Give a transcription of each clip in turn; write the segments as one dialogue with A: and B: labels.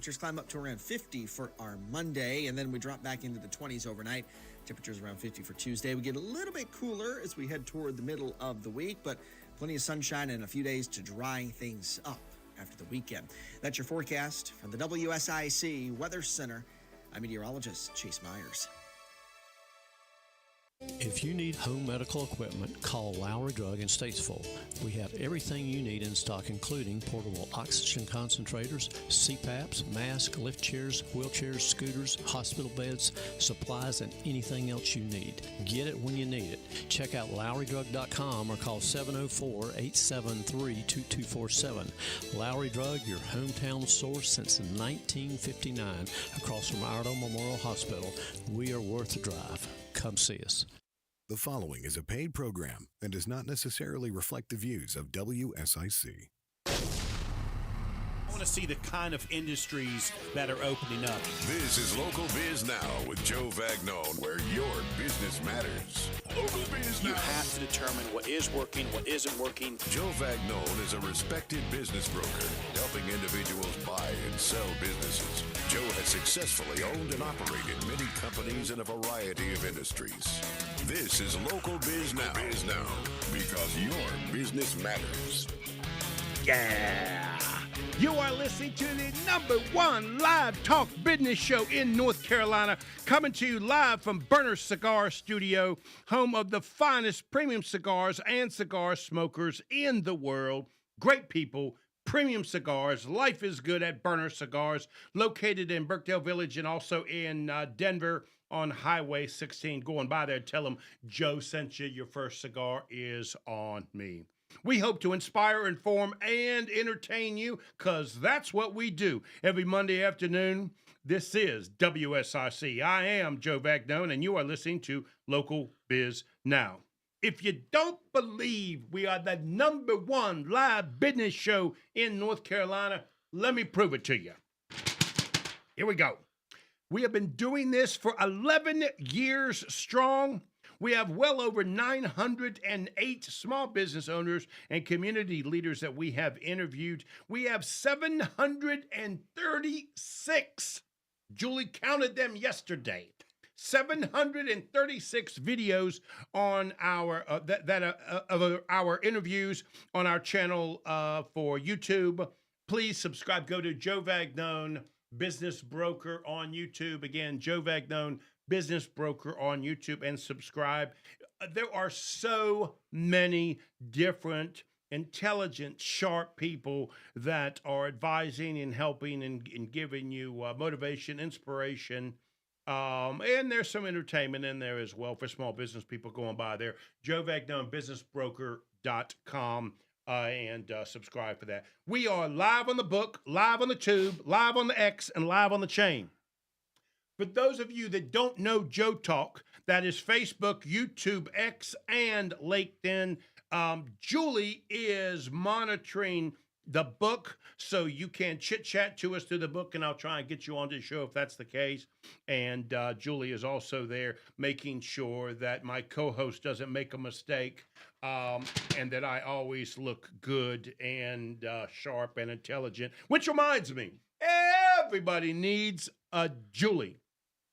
A: Temperatures climb up to around 50 for our Monday, and then we drop back into the 20s overnight. Temperatures around 50 for Tuesday. We get a little bit cooler as we head toward the middle of the week, but plenty of sunshine and a few days to dry things up after the weekend. That's your forecast from the WSIC Weather Center. I'm meteorologist Chase Myers.
B: If you need home medical equipment, call Lowry Drug in Statesville. We have everything you need in stock, including portable oxygen concentrators, CPAPs, masks, lift chairs, wheelchairs, scooters, hospital beds, supplies, and anything else you need. Get it when you need it. Check out LowryDrug.com or call 704-873-2247. Lowry Drug, your hometown source since 1959, across from Iredell Memorial Hospital. We are worth the drive. Come see us.
C: The following is a paid program and does not necessarily reflect the views of WSIC.
D: I want to see the kind of industries that are opening up.
C: This is Local Biz Now with Joe Vagnone, where your business matters. Local Biz Now.
D: You have to determine what is working, what isn't working.
C: Joe Vagnone is a respected business broker, helping individuals buy and sell businesses. Joe has successfully owned and operated many companies in a variety of industries. This is Local Biz Now. Biz Now, because your business matters.
E: Yeah. You are listening to the #1 live talk business show in North Carolina, coming to you live from Burner Cigar Studio, home of the finest premium cigars and cigar smokers in the world. Great people, premium cigars. Life is good at Burner Cigars, located in Birkdale Village and also in Denver on Highway 16. Going by there, tell them Joe sent you. Your first cigar is on me. We hope to inspire, inform, and entertain you, because that's what we do every Monday afternoon. This is WSIC. I am Joe Vagnone, and you are listening to Local Biz Now. If you don't believe we are the #1 live business show in North Carolina, let me prove it to you. Here we go. We have been doing this for 11 years strong. We have well over 908 small business owners and community leaders that we have interviewed. We have 736. Julie counted them yesterday. 736 videos on our of our interviews on our channel for YouTube. Please subscribe. Go to Joe Vagnone Business Broker on YouTube. Again, Joe Vagnone Business Broker on YouTube, and subscribe. There are so many different, intelligent, sharp people that are advising and helping and giving you motivation, inspiration, and there's some entertainment in there as well for small business people going by there. Joe Vagnone, businessbroker.com. And subscribe for that. We are live on the book, live on the tube, live on the X, and live on the chain. For those of you that don't know Joe Talk, that is Facebook, YouTube, X, and LinkedIn. Julie is monitoring the book, so you can chit-chat to us through the book, and I'll try and get you on the show if that's the case. And Julie is also there making sure that my co-host doesn't make a mistake, and that I always look good and sharp and intelligent, which reminds me, everybody needs a Julie.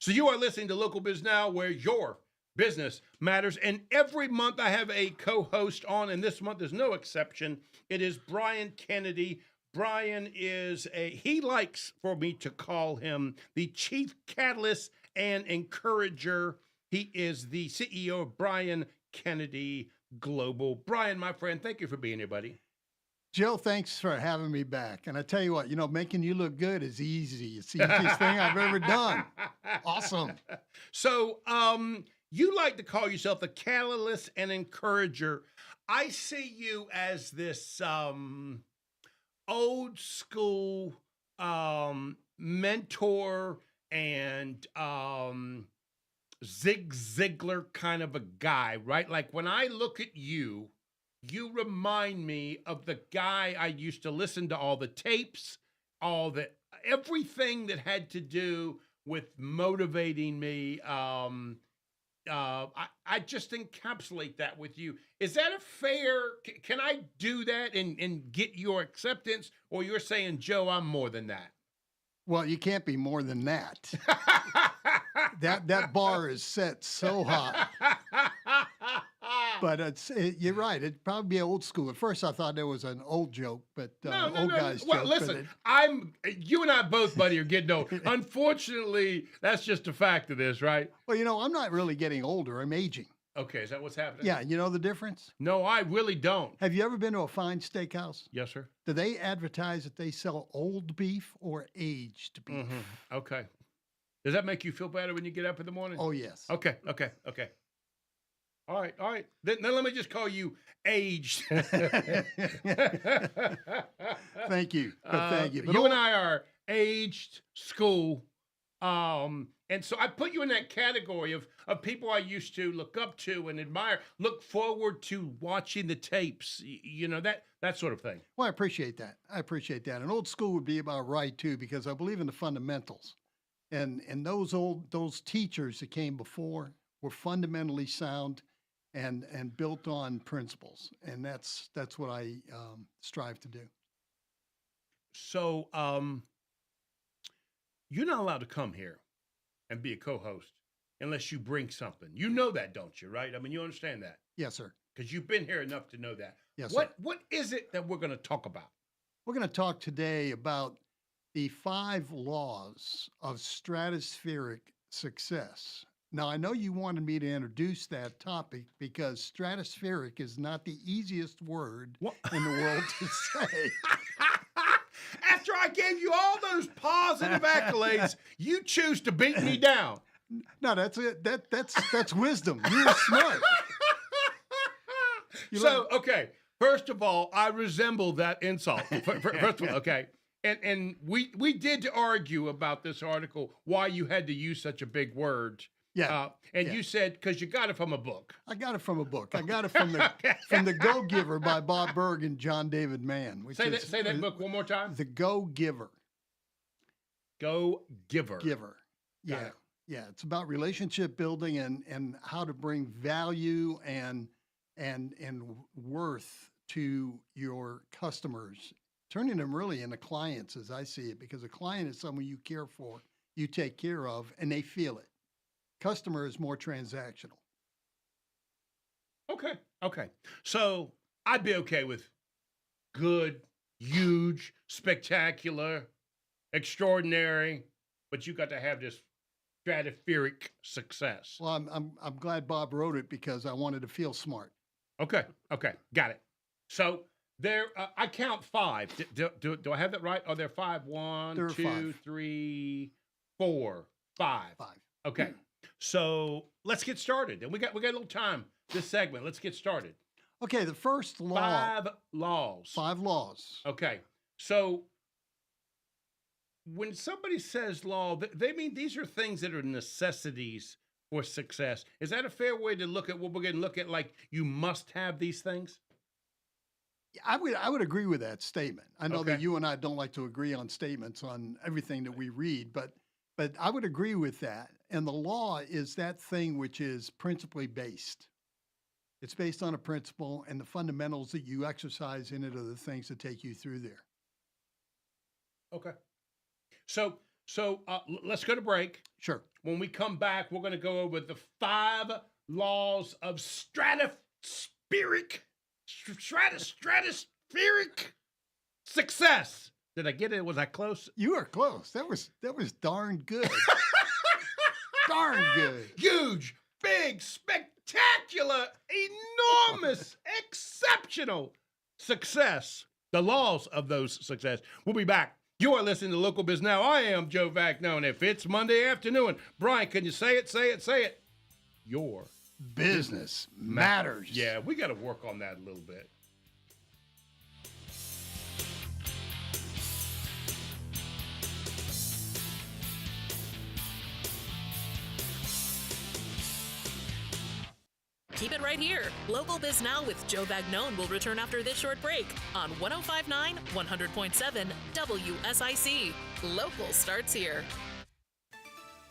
E: So you are listening to Local Biz Now, where your business matters. And every month I have a co-host on, and this month is no exception. It is Brian Kennedy. Brian is he likes for me to call him the chief catalyst and encourager. He is the CEO of Brian Kennedy Global. Brian, my friend, thank you for being here, buddy.
F: Joe, thanks for having me back. And I tell you what, making you look good is easy. It's the easiest thing I've ever done. Awesome.
E: So, you like to call yourself the catalyst and encourager. I see you as this old school mentor and Zig Ziglar kind of a guy, right? Like when I look at you, you remind me of the guy I used to listen to all the tapes, everything that had to do with motivating me. I just encapsulate that with you. Is that a fair, can I do that and get your acceptance? Or you're saying, Joe, I'm more than that?
F: Well, you can't be more than that. That bar is set so high. But you're right. It'd probably be old school. At first, I thought there was an old joke, but old guys
E: Well,
F: joke.
E: listen, you and I both, buddy, are getting old. Unfortunately, that's just a fact of this, right?
F: Well, I'm not really getting older. I'm aging.
E: Okay, is that what's happening?
F: Yeah, you know the difference?
E: No, I really don't.
F: Have you ever been to a fine steakhouse?
E: Yes, sir.
F: Do they advertise that they sell old beef or aged beef?
E: Mm-hmm. Okay. Does that make you feel better when you get up in the morning?
F: Oh, yes.
E: Okay. All right. Then let me just call you aged.
F: Thank you. Thank you. But
E: you and I are aged school. And so I put you in that category of people I used to look up to and admire, look forward to watching the tapes, that sort of thing.
F: Well, I appreciate that. And old school would be about right, too, because I believe in the fundamentals. And those teachers that came before were fundamentally sound and built on principles. And that's what I strive to do.
E: So you're not allowed to come here and be a co-host unless you bring something. You know that, don't you, right? I mean, you understand that?
F: Yes, sir.
E: Because you've been here enough to know that.
F: Yes, sir.
E: What is it that we're going to talk about?
F: We're going to talk today about the 5 laws of stratospheric success. Now, I know you wanted me to introduce that topic because stratospheric is not the easiest word in the world to say.
E: After I gave you all those positive accolades, you choose to beat me down.
F: No, that's it. That's wisdom. You're smart.
E: Okay. First of all, I resemble that insult. First of all, okay. And we did argue about this article, why you had to use such a big word.
F: Yeah.
E: You said, because you got it from a book.
F: I got it from a book. I got it from the Go-Giver by Bob Berg and John David Mann.
E: Say that book one more time.
F: The Go-Giver.
E: Go-Giver.
F: Giver. Yeah. Yeah. It's about relationship building and how to bring value and worth to your customers, turning them really into clients as I see it, because a client is someone you care for, you take care of, and they feel it. Customer is more transactional.
E: Okay. So I'd be okay with good, huge, spectacular, extraordinary, but you got to have this stratospheric success.
F: Well, I'm glad Bob wrote it because I wanted to feel smart.
E: Okay, got it. So there, I count 5. Do I have that right? Are there 5? 1,
F: there are
E: 2,
F: 5.
E: 3, 4, 5.
F: 5.
E: Okay. So let's get started. And we got a little time this segment. Let's get started.
F: Okay, the first law.
E: 5 laws.
F: 5 laws.
E: Okay. So when somebody says law, they mean these are things that are necessities for success. Is that a fair way to look at what we're going to look at? Like, you must have these things?
F: I would agree with that statement. I know
E: Okay.
F: that you and I don't like to agree on statements on everything that we read, but I would agree with that. And the law is that thing which is principally based. It's based on a principle, and the fundamentals that you exercise in it are the things that take you through there.
E: Okay. So let's go to break.
F: Sure.
E: When we come back, we're going to go over the 5 laws of stratospheric success. Did I get it? Was I close?
F: You were close. That was darn good. Darn good.
E: Huge, big, spectacular, enormous, exceptional success. The laws of those success. We'll be back. You are listening to Local Biz Now. I am Joe Vagnone. If it's Monday afternoon, Brian, can you say it? Your
F: Business matters.
E: Yeah, we got to work on that a little bit.
G: Keep it right here. Local Biz Now with Joe Vagnone will return after this short break on 105.9, 100.7 WSIC. Local starts here.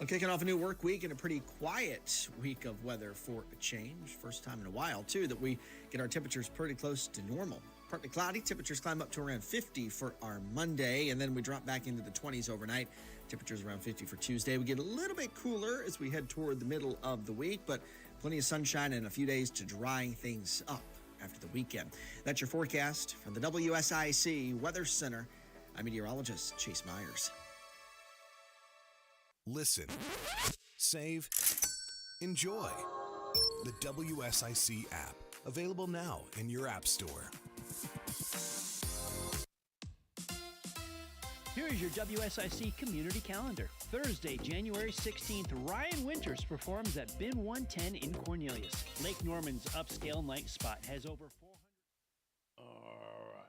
A: Well, kicking off a new work week and a pretty quiet week of weather for a change. First time in a while, too, that we get our temperatures pretty close to normal. Partly cloudy. Temperatures climb up to around 50 for our Monday, and then we drop back into the 20s overnight. Temperatures around 50 for Tuesday. We get a little bit cooler as we head toward the middle of the week, but plenty of sunshine and a few days to dry things up after the weekend. That's your forecast from the WSIC Weather Center. I'm meteorologist Chase Myers.
H: Listen, save, enjoy. The WSIC app, available now in your app store.
I: Here's your WSIC community calendar. Thursday, January 16th, Ryan Winters performs at Bin 110 in Cornelius. Lake Norman's upscale night spot has over 400.
E: All right.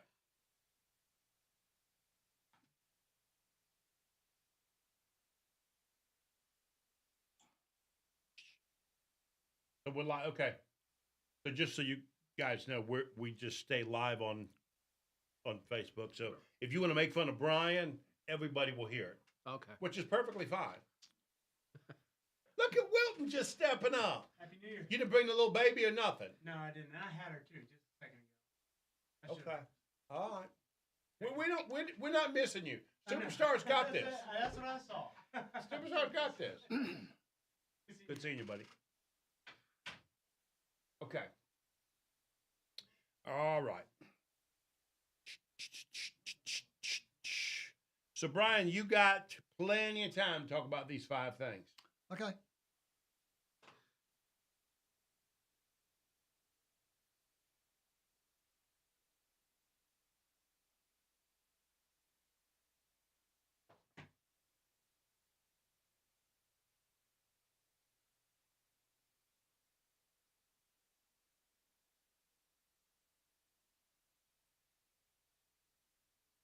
E: So we're live. Okay. So just so you guys know, we just stay live on Facebook. So if you want to make fun of Brian, everybody will hear it.
J: Okay.
E: Which is perfectly fine. Look at Wilton just stepping up.
J: Happy New Year.
E: You didn't bring the little baby or nothing.
J: No, I didn't. I had her too, just a second ago.
E: Okay. All right. We're not missing you. Superstar's got this.
J: That's what I saw.
E: Superstar's got this. Good seeing you, buddy. Okay. All right. So, Brian, you got plenty of time to talk about these 5 things.
F: Okay.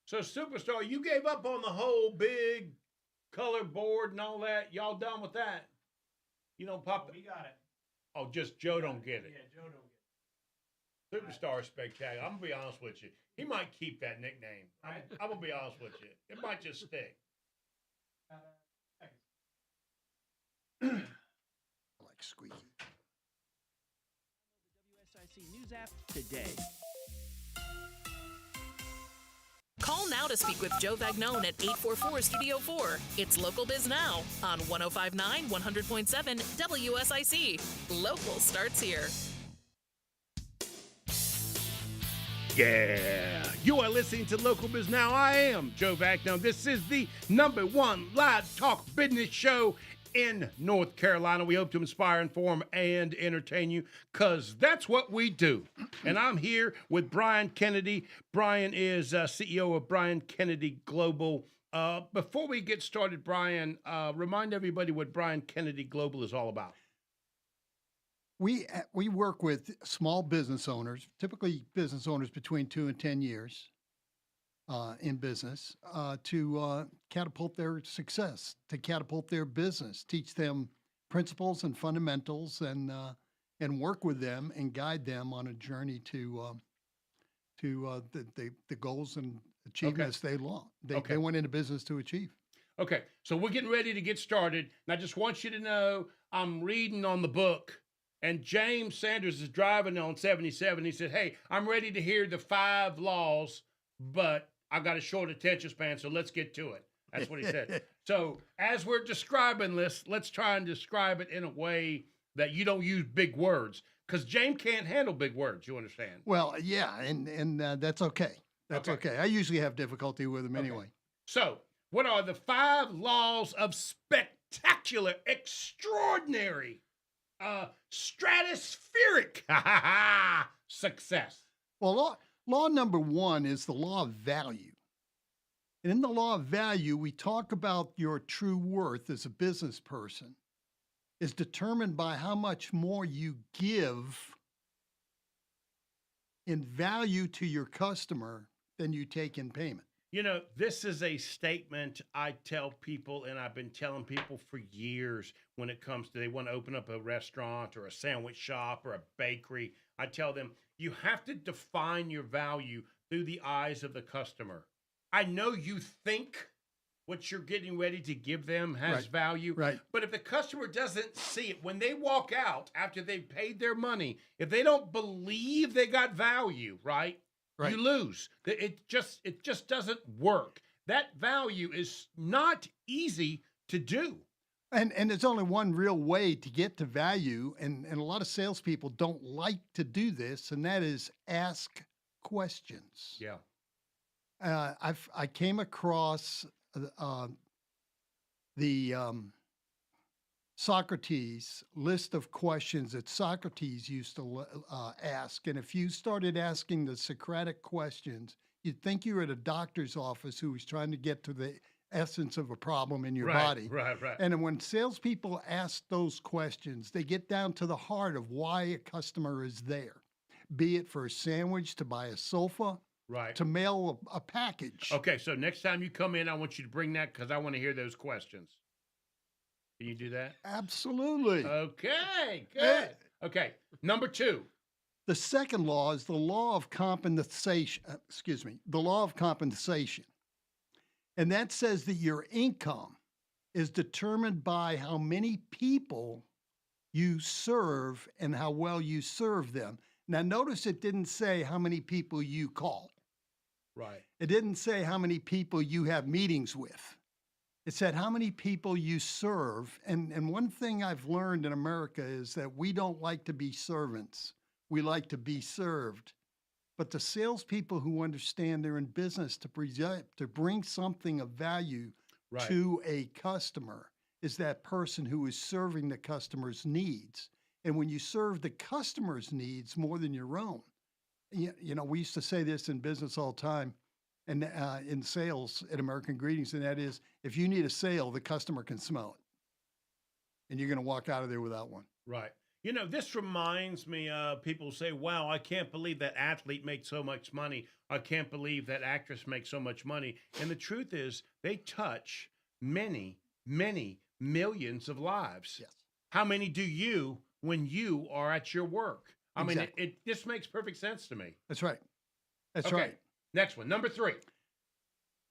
E: So, Superstar, you gave up on the whole big color board and all that. Y'all done with that? You don't pop
J: We got it.
E: Oh, just Joe don't get it.
J: Yeah, Joe don't get it.
E: Superstar spectacular. I'm gonna be honest with you. He might keep that nickname. I'm gonna be honest with you. It might just stick.
F: I like squeaky.
I: WSIC News app today.
G: Call now to speak with Joe Vagnone at 844-STUDIO-4. It's Local Biz Now on 105.9, 100.7 WSIC. Local starts here.
E: Yeah, you are listening to Local Biz Now. I am Joe Vagnone. This is the #1 live talk business show in North Carolina. We hope to inspire, inform, and entertain you, because that's what we do. And I'm here with Brian Kennedy. Brian is CEO of Brian Kennedy Global. Before we get started, Brian, remind everybody what Brian Kennedy Global is all about.
F: We work with small business owners, typically business owners between 2 and 10 years in business, to catapult their success, to catapult their business, teach them principles and fundamentals, and work with them and guide them on a journey to the goals and achievements they went into business to achieve.
E: Okay, so we're getting ready to get started. And I just want you to know I'm reading on the book, and James Sanders is driving on 77. He said, hey, I'm ready to hear the 5 laws, but I got a short attention span, so let's get to it. That's what he said. So as we're describing this, let's try and describe it in a way that you don't use big words, because James can't handle big words, you understand?
F: Well, yeah, and that's okay. That's okay. I usually have difficulty with them anyway.
E: So what are the 5 laws of spectacular, extraordinary, stratospheric success?
F: Well, law number 1 is the law of value. And in the law of value, we talk about your true worth as a business person is determined by how much more you give in value to your customer than you take in payment.
E: You know, this is a statement I tell people, and I've been telling people for years when it comes to they want to open up a restaurant or a sandwich shop or a bakery. I tell them, you have to define your value through the eyes of the customer. I know you think what you're getting ready to give them has value,
F: right?
E: But if the customer doesn't see it, when they walk out after they've paid their money, if they don't believe they got value, right? Right. You lose. It just doesn't work. That value is not easy to do.
F: And there's only one real way to get to value, and a lot of salespeople don't like to do this, and that is ask questions.
E: Yeah.
F: I came across the Socrates list of questions that Socrates used to ask, and if you started asking the Socratic questions, you'd think you were at a doctor's office who was trying to get to the essence of a problem in your body.
E: Right.
F: And when salespeople ask those questions, they get down to the heart of why a customer is there, be it for a sandwich, to buy a sofa,
E: right,
F: to mail a package.
E: Okay, so next time you come in, I want you to bring that because I want to hear those questions. Can you do that?
F: Absolutely.
E: Okay, good. Okay, number 2.
F: The second law is the law of compensation. The law of compensation. And that says that your income is determined by how many people you serve and how well you serve them. Now, notice it didn't say how many people you call.
E: Right.
F: It didn't say how many people you have meetings with. It said how many people you serve. And one thing I've learned in America is that we don't like to be servants. We like to be served. But the salespeople who understand they're in business to bring something of value to a customer is that person who is serving the customer's needs. And when you serve the customer's needs more than your own, you know, we used to say this in business all the time and in sales at American Greetings, and that is, if you need a sale, the customer can smell it. And you're going to walk out of there without one.
E: Right. You know, this reminds me of people say, wow, I can't believe that athlete makes so much money. I can't believe that actress makes so much money. And the truth is, they touch many, many millions of lives.
F: Yes.
E: How many do you when you are at your work? I
F: Exactly.
E: mean, it just makes perfect sense to me.
F: That's right. That's
E: Okay.
F: right.
E: Next one, number 3.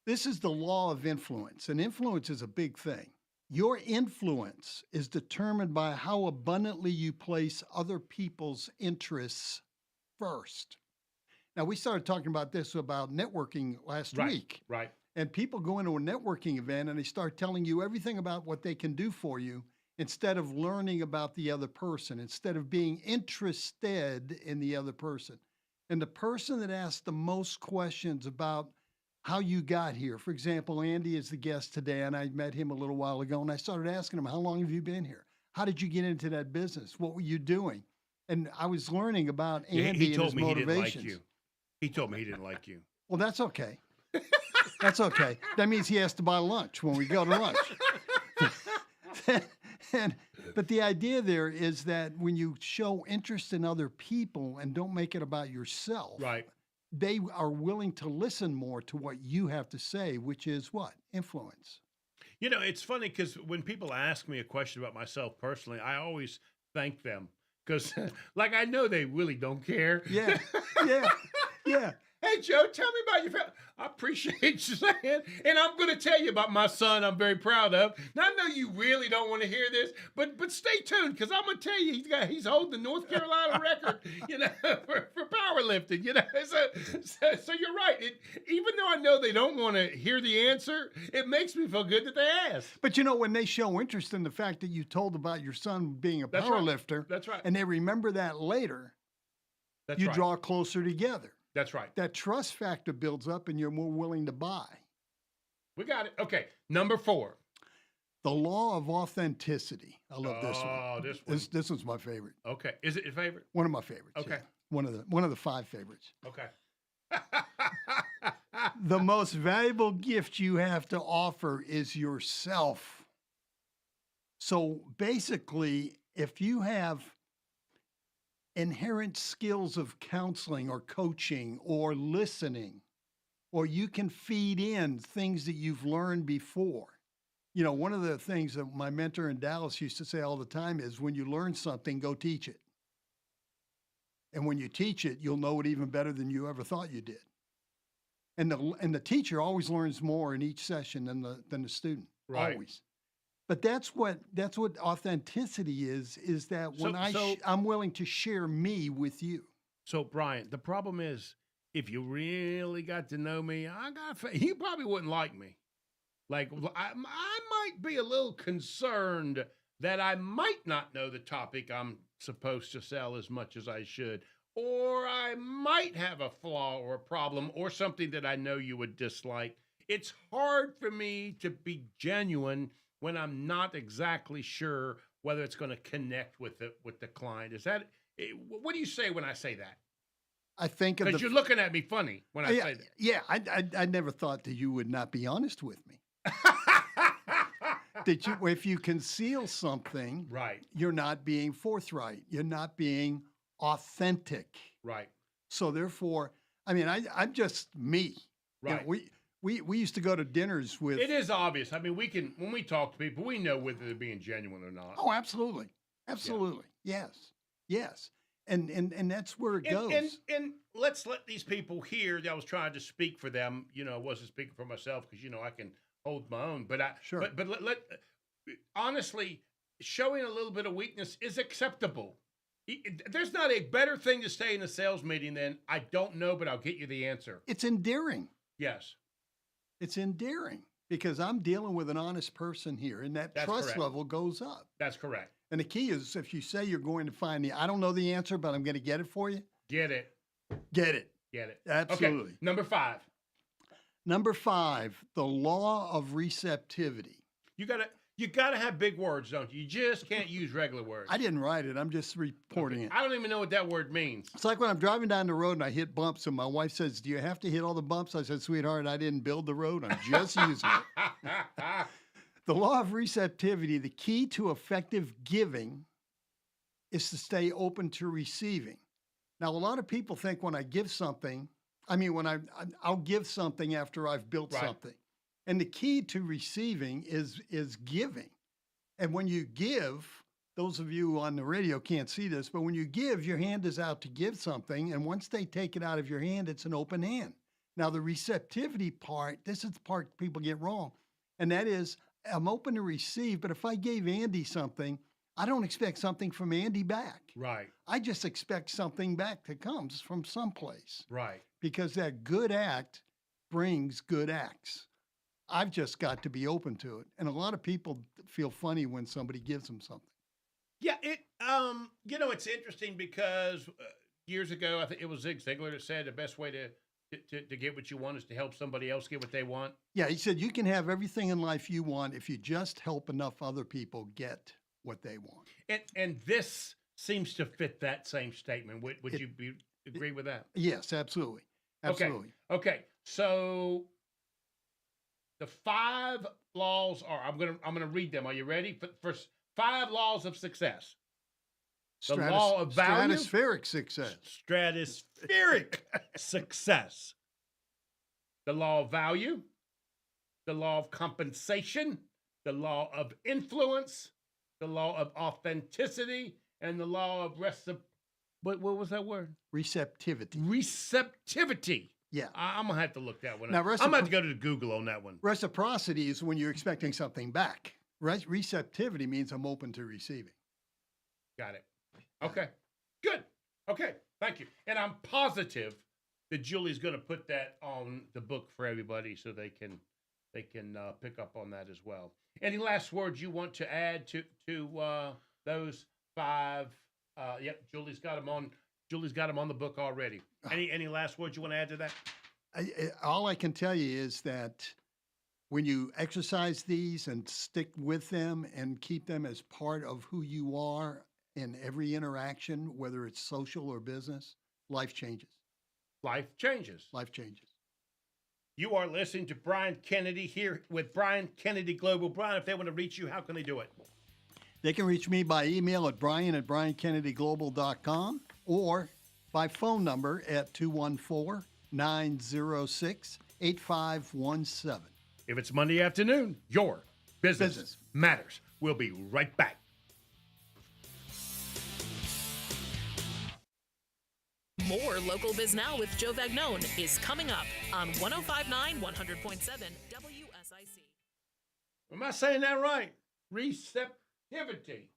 F: This is the law of influence, and influence is a big thing. Your influence is determined by how abundantly you place other people's interests first. Now, we started talking about this about networking last week.
E: Right.
F: And people go into a networking event and they start telling you everything about what they can do for you instead of learning about the other person, instead of being interested in the other person. And the person that asks the most questions about how you got here. For example, Andy is the guest today, and I met him a little while ago, and I started asking him, how long have you been here? How did you get into that business? What were you doing? And I was learning about Andy and his motivations.
E: He didn't like you. He told me he didn't like you.
F: Well, that's okay. That's okay. That means he has to buy lunch when we go to lunch. But the idea there is that when you show interest in other people and don't make it about yourself,
E: right,
F: they are willing to listen more to what you have to say, which is what? Influence.
E: You know, it's funny because when people ask me a question about myself personally, I always thank them because, like, I know they really don't care.
F: Yeah.
E: Hey, Joe, tell me about your family. I appreciate you saying, and I'm going to tell you about my son I'm very proud of. Now, I know you really don't want to hear this, but stay tuned because I'm going to tell you he's holding the North Carolina record, you know, for powerlifting, you know. So you're right. Even though I know they don't want to hear the answer, it makes me feel good that they asked.
F: But, you know, when they show interest in the fact that you told about your son being a powerlifter,
E: That's right.
F: And they remember that later, you draw closer together.
E: That's right.
F: That trust factor builds up and you're more willing to buy.
E: We got it. Okay. Number 4.
F: The law of authenticity. I love this one.
E: Oh, this one.
F: This one's my favorite.
E: Okay. Is it your favorite?
F: One of my favorites.
E: Okay.
F: Yeah. One of the 5 favorites.
E: Okay.
F: The most valuable gift you have to offer is yourself. So basically, if you have inherent skills of counseling or coaching or listening, or you can feed in things that you've learned before. You know, one of the things that my mentor in Dallas used to say all the time is when you learn something, go teach it. And when you teach it, you'll know it even better than you ever thought you did. And the teacher always learns more in each session than the student.
E: Right.
F: Always. But that's what authenticity is that when I'm willing to share me with you.
E: So, Brian, the problem is if you really got to know me, you probably wouldn't like me. Like, I might be a little concerned that I might not know the topic I'm supposed to sell as much as I should, or I might have a flaw or a problem or something that I know you would dislike. It's hard for me to be genuine when I'm not exactly sure whether it's going to connect with the client. What do you say when I say that?
F: I think of
E: because you're looking at me funny when I say that.
F: Yeah, I never thought that you would not be honest with me. That you, if you conceal something,
E: right,
F: you're not being forthright. You're not being authentic.
E: Right.
F: So therefore, I mean, I'm just me.
E: Right.
F: You know, we used to go to dinners with.
E: It is obvious. I mean, when we talk to people, we know whether they're being genuine or not.
F: Oh, absolutely, absolutely, yeah. Yes. And that's where it goes.
E: And let's let these people hear that I was trying to speak for them. You know, I wasn't speaking for myself because, you know, I can hold my own. But
F: sure.
E: But honestly, showing a little bit of weakness is acceptable. There's not a better thing to say in a sales meeting than, I don't know, but I'll get you the answer.
F: It's endearing.
E: Yes.
F: It's endearing because I'm dealing with an honest person here, and that's trust
E: correct.
F: level goes up.
E: That's correct.
F: And the key is if you say you're going to find I don't know the answer, but I'm going to get it for you.
E: Get it.
F: Get it.
E: Get it.
F: Absolutely.
E: Okay. Number 5.
F: Number 5, the law of receptivity.
E: You gotta have big words, don't you? You just can't use regular words.
F: I didn't write it. I'm just reporting it.
E: I don't even know what that word means.
F: It's like when I'm driving down the road and I hit bumps, and my wife says, "Do you have to hit all the bumps?" I said, "Sweetheart, I didn't build the road. I'm just using it." The law of receptivity, the key to effective giving is to stay open to receiving. Now, a lot of people think when I give something, I'll give something after I've built something. And the key to receiving is giving. And when you give, those of you on the radio can't see this, but when you give, your hand is out to give something. And once they take it out of your hand, it's an open hand. Now, the receptivity part, this is the part people get wrong. And that is, I'm open to receive, but if I gave Andy something, I don't expect something from Andy back.
E: Right.
F: I just expect something back that comes from someplace.
E: Right.
F: Because that good act brings good acts. I've just got to be open to it. And a lot of people feel funny when somebody gives them something.
E: Yeah, it's interesting because years ago, I think it was Zig Ziglar that said the best way to get what you want is to help somebody else get what they want.
F: Yeah, he said you can have everything in life you want if you just help enough other people get what they want.
E: And this seems to fit that same statement. Would you agree with that?
F: Yes, absolutely. Absolutely.
E: Okay. So the 5 laws are, I'm gonna read them. Are you ready? First, 5 laws of success. The law of value.
F: Stratospheric success.
E: Stratospheric success. The law of value. The law of compensation. The law of influence. The law of authenticity. And the law of what was that word?
F: Receptivity.
E: Receptivity.
F: Yeah.
E: I'm going to have to look that one
F: now,
E: up. I'm going to have to go to Google on that one.
F: Reciprocity is when you're expecting something back. Receptivity means I'm open to receiving.
E: Got it. Okay. Good. Okay. Thank you. And I'm positive that Julie's going to put that on the book for everybody so they can pick up on that as well. Any last words you want to add to those 5? Yep. Julie's got them on the book already. Any last words you want to add to that?
F: All I can tell you is that when you exercise these and stick with them and keep them as part of who you are in every interaction, whether it's social or business, life changes.
E: Life changes.
F: Life changes.
E: You are listening to Brian Kennedy here with Brian Kennedy Global. Brian, if they want to reach you, how can they do it?
F: They can reach me by email at brian@briankennedyglobal.com or by phone number at 214-906-8517.
E: If it's Monday afternoon, your business matters. We'll be right back.
G: More Local Biz Now with Joe Vagnone is coming up on 105.9, 100.7 WSIC.
E: Am I saying that right? Receptivity.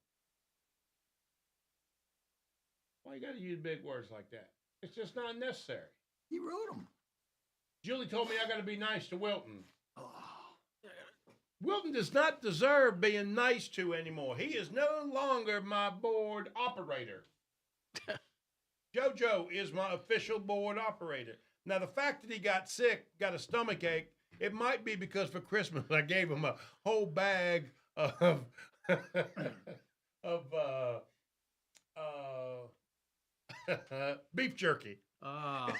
E: Why you got to use big words like that? It's just not necessary.
F: He wrote them.
E: Julie told me I got to be nice to Wilton. Wilton does not deserve being nice to anymore. He is no longer my board operator. JoJo is my official board operator. Now, the fact that he got sick, got a stomach ache, it might be because for Christmas I gave him a whole bag of beef jerky.
B: And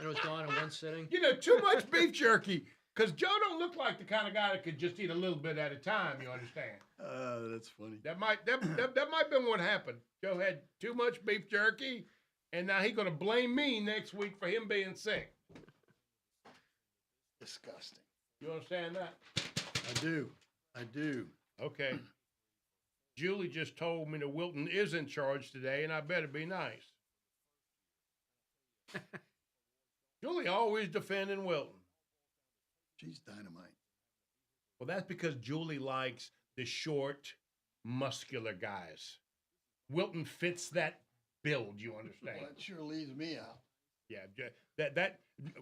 B: it was gone in one sitting.
E: You know, too much beef jerky. Because Joe don't look like the kind of guy that could just eat a little bit at a time, you understand?
F: That's funny.
E: That might have been what happened. Joe had too much beef jerky, and now he's going to blame me next week for him being sick.
F: Disgusting.
E: You understand that?
F: I do.
E: Okay. Julie just told me that Wilton is in charge today, and I better be nice. Julie always defending Wilton.
F: She's dynamite.
E: Well, that's because Julie likes the short, muscular guys. Wilton fits that build, you understand?
F: Well, that sure leaves me out.
E: Yeah, that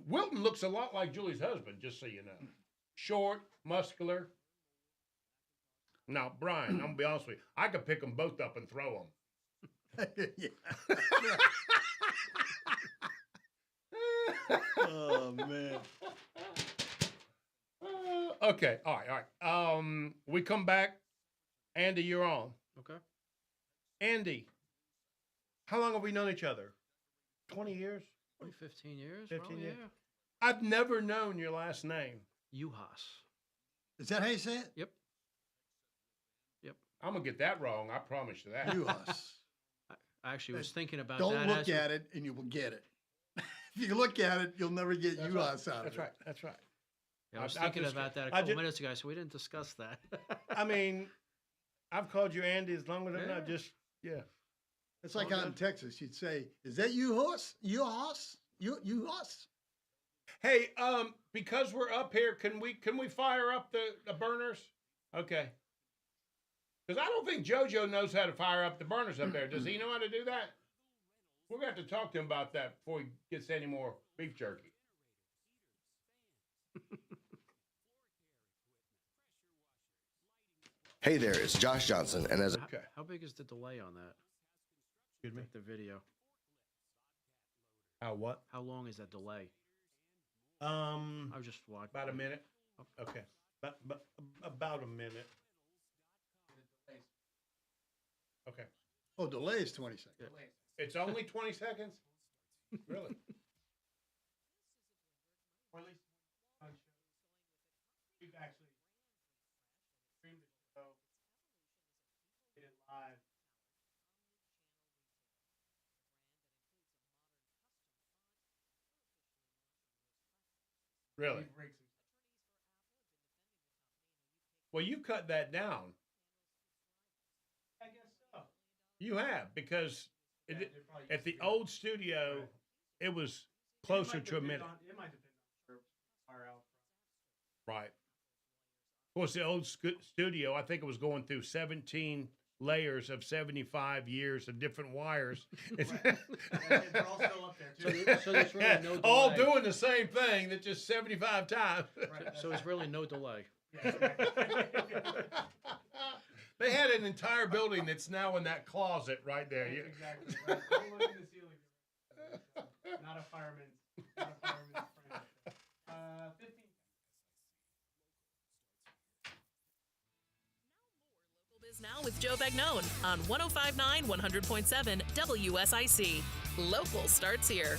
E: Wilton looks a lot like Julie's husband, just so you know. Short, muscular. Now, Brian, I'm going to be honest with you. I could pick them both up and throw them.
F: Oh, man.
E: Okay, all right. We come back. Andy, you're on.
B: Okay.
E: Andy, how long have we known each other? 20 years?
B: 15 years?
E: 15 years.
B: Yeah.
E: I've never known your last name.
B: Juhasz.
F: Is that how you say it?
B: Yep.
E: I'm going to get that wrong. I promise you that.
F: Juhasz.
B: I actually was thinking about
F: Don't
B: that.
F: look at it and you will get it. If you look at it, you'll never get Juhasz out of it.
E: That's right.
B: Yeah, I was thinking about that a couple minutes ago, so we didn't discuss that.
E: I mean, I've called you Andy as long as I just, yeah.
F: It's like out in Texas, you'd say, "Is that Juhasz? Juhasz? Juhasz?"
E: Hey, because we're up here, can we fire up the burners? Okay. Because I don't think JoJo knows how to fire up the burners up there. Does he know how to do that? We're going to have to talk to him about that before he gets any more beef jerky.
K: Hey there, it's Josh Johnson, and as
B: How big is the delay on that?
E: Excuse me?
B: The video.
E: What?
B: How long is that delay?
E: I
B: was just watching.
E: About a minute. Okay. About a minute. Okay.
F: Oh, delay is 20 seconds.
B: Yeah.
E: It's only 20 seconds? Really?
J: Or at least on show. We've actually streamed the show, did it live.
E: Really? Well, you cut that down.
J: I guess so.
E: You have, because
J: Yeah,
E: it,
J: they're probably
E: at the
J: used to
E: old studio,
J: Right.
E: it was closer
J: might
E: to a
J: depend
E: minute.
J: It might depend on where far out
E: Right. Of course, the old studio, I think it was going through 17 layers of 75 years of different wires.
J: from. Right. They're all still up there, too.
B: So there's really no delay.
E: All doing the same thing, that just 75 times.
J: Right,
B: So it's really no delay.
J: yeah, exactly.
E: They had an entire building that's now in that closet right there. You-
J: Exactly. Right. Don't look in the ceiling. Not a fireman's friend. 15.
G: Biz Now with Joe Vagnone on 105.9 100.7 WSIC. Local starts here.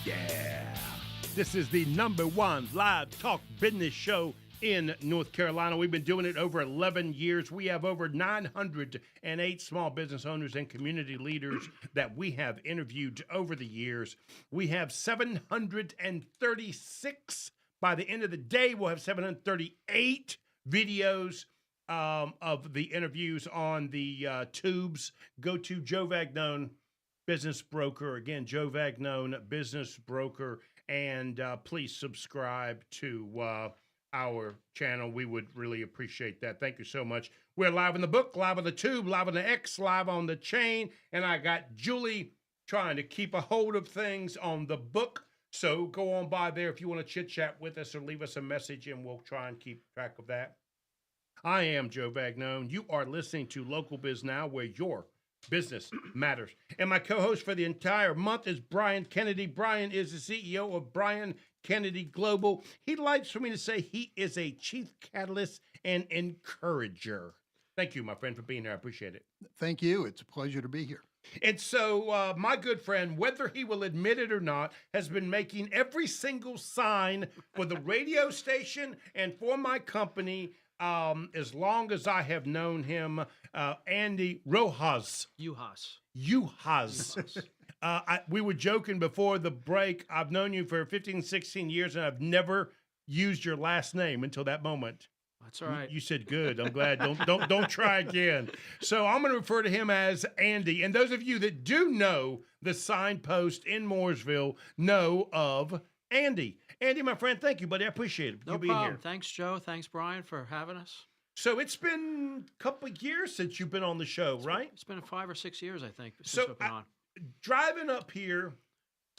E: Yeah. This is the #1 live talk business show in North Carolina. We've been doing it over 11 years. We have over 908 small business owners and community leaders that we have interviewed over the years. We have 736. By the end of the day, we'll have 738 videos of the interviews on the tubes. Go to Joe Vagnone, business broker. Again, Joe Vagnone, business broker. And please subscribe to our channel, we would really appreciate that. Thank you so much. We're live in the book, live on the tube, live on the X, live on the chain, and I got Julie trying to keep a hold of things on the book. So go on by there if you want to chit-chat with us or leave us a message, and we'll try and keep track of that. I am Joe Vagnone. You are listening to Local Biz Now, where your business matters. And my co-host for the entire month is Brian Kennedy. Brian is the CEO of Brian Kennedy Global. He likes for me to say he is a chief catalyst and encourager. Thank you, my friend, for being here. I appreciate it.
F: Thank you. It's a pleasure to be here.
E: And so my good friend, whether he will admit it or not, has been making every single sign for the radio station and for my company as long as I have known him. Andy Rojas. Juhasz. We were joking before the break. I've known you for 15, 16 years, and I've never used your last name until that moment.
L: That's all right.
E: You said good. I'm glad. Don't try again. So I'm going to refer to him as Andy. And those of you that do know the signpost in Mooresville know of Andy. Andy, my friend, thank you, buddy. I appreciate it.
L: No problem. Thanks, Joe. Thanks, Brian, for having us.
E: So it's been a couple of years since you've been on the show, right?
L: It's been 5 or 6 years, I think, since we've been on.
E: Driving up here,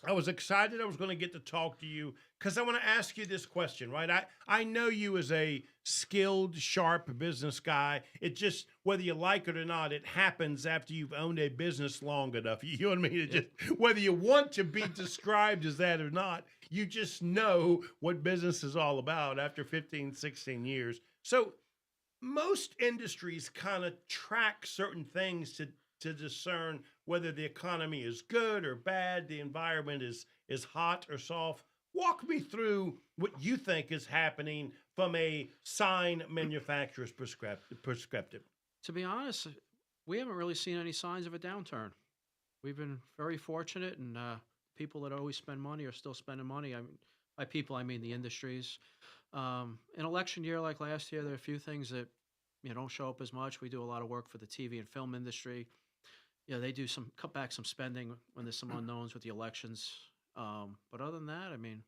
E: I was excited I was going to get to talk to you because I want to ask you this question, right? I know you as a skilled, sharp business guy. It just, whether you like it or not, it happens after you've owned a business long enough. You know what I mean? It just, whether you want to be described as that or not, you just know what business is all about after 15, 16 years. So most industries kind of track certain things to discern whether the economy is good or bad, the environment is hot or soft. Walk me through what you think is happening from a sign manufacturer's perspective.
L: To be honest, we haven't really seen any signs of a downturn. We've been very fortunate, and people that always spend money are still spending money. By people, I mean the industries. An election year like last year, there are a few things that don't show up as much. We do a lot of work for the TV and film industry. They do cut back some spending when there's some unknowns with the elections. But other than that, I mean,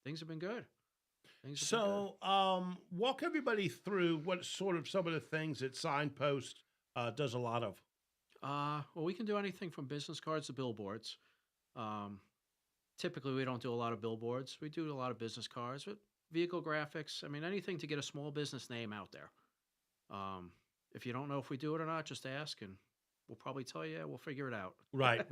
L: things have been good.
E: Walk everybody through what sort of some of the things that Signpost does a lot of.
L: Well, we can do anything from business cards to billboards. Typically, we don't do a lot of billboards. We do a lot of business cards, but vehicle graphics. I mean, anything to get a small business name out there. If you don't know if we do it or not, just ask, and we'll probably tell you. We'll figure it out.
E: Right.